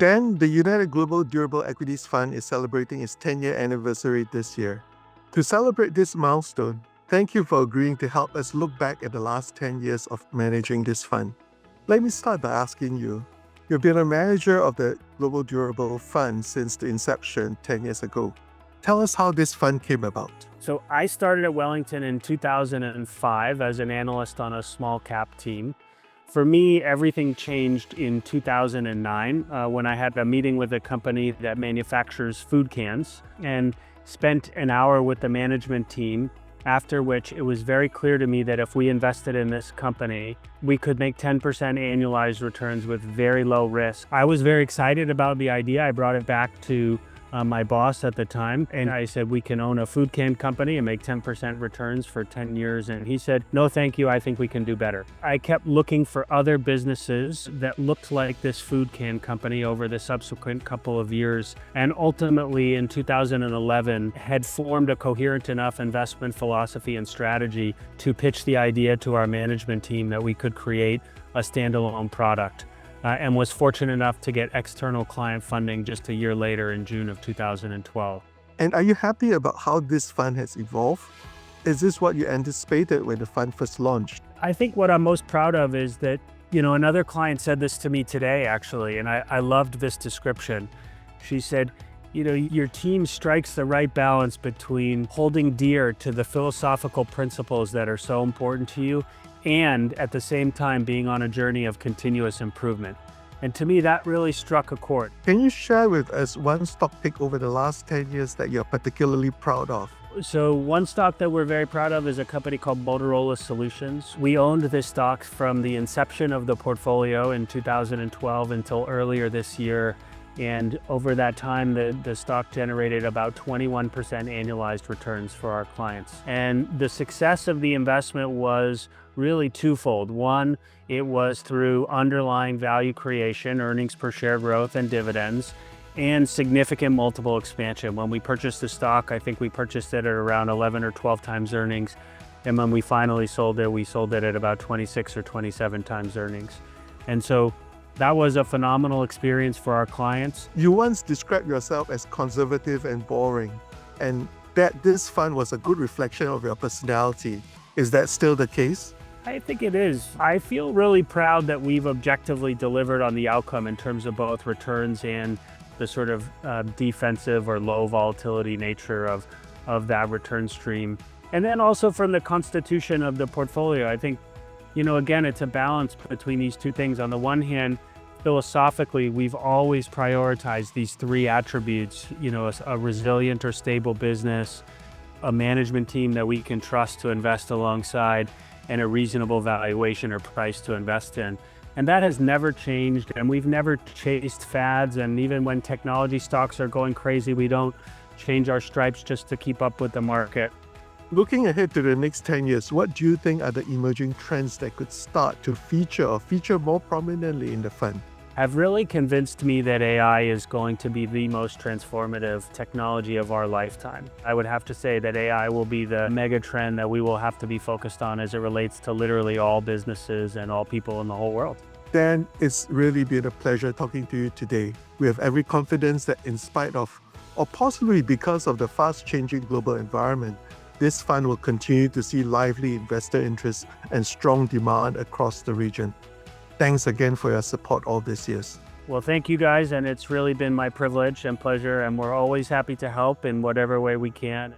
Dan, the United Global Durable Equities Fund is celebrating its 10-year anniversary this year. To celebrate this milestone, thank you for agreeing to help us look back at the last 10 years of managing this fund. Let me start by asking you, you've been a manager of the Global Durable Fund since the inception 10 years ago. Tell us how this fund came about. So I started at Wellington in 2005 as an analyst on a small cap team. For me, everything changed in 2009 when I had a meeting with a company that manufactures food cans and spent an hour with the management team, after which it was very clear to me that if we invested in this company, we could make 10% annualized returns with very low risk. I was very excited about the idea. I brought it back to my boss at the time, and I said, we can own a food can company and make 10% returns for 10 years. And he said, no, thank you. I think we can do better. I kept looking for other businesses that looked like this food can company over the subsequent couple of years. And ultimately in 2011 had formed a coherent enough investment philosophy and strategy to pitch the idea to our management team that we could create a standalone product. And was fortunate enough to get external client funding just a year later in June of 2012. And are you happy about how this fund has evolved? Is this what you anticipated when the fund first launched? I think what I'm most proud of is that, another client said this to me today, actually, and I loved this description. She said, your team strikes the right balance between holding dear to the philosophical principles that are so important to you and at the same time being on a journey of continuous improvement. And to me, that really struck a chord. Can you share with us one stock pick over the last 10 years that you're particularly proud of? So one stock that we're very proud of is a company called Motorola Solutions. We owned this stock from the inception of the portfolio in 2012 until earlier this year. And over that time, the stock generated about 21% annualized returns for our clients. And the success of the investment was really twofold. One, it was through underlying value creation, earnings per share growth and dividends, and significant multiple expansion. When we purchased the stock, I think we purchased it at around 11 or 12 times earnings. And when we finally sold it, we sold it at about 26 or 27 times earnings. And so that was a phenomenal experience for our clients. You once described yourself as conservative and boring, and that this fund was a good reflection of your personality. Is that still the case? I think it is. I feel really proud that we've objectively delivered on the outcome in terms of both returns and the sort of defensive or low volatility nature of that return stream. And then also from the constitution of the portfolio, I think, again, it's a balance between these two things. On the one hand, philosophically, we've always prioritized these three attributes, a resilient or stable business, a management team that we can trust to invest alongside, and a reasonable valuation or price to invest in. And that has never changed, and we've never chased fads. And even when technology stocks are going crazy, we don't change our stripes just to keep up with the market. Looking ahead to the next 10 years, what do you think are the emerging trends that could start to feature more prominently in the fund? Have really convinced me that AI is going to be the most transformative technology of our lifetime. I would have to say that AI will be the mega trend that we will have to be focused on as it relates to literally all businesses and all people in the whole world. Dan, it's really been a pleasure talking to you today. We have every confidence that in spite of, or possibly because of the fast-changing global environment, this fund will continue to see lively investor interest and strong demand across the region. Thanks again for your support all these years. Well, thank you guys, and it's really been my privilege and pleasure, and we're always happy to help in whatever way we can.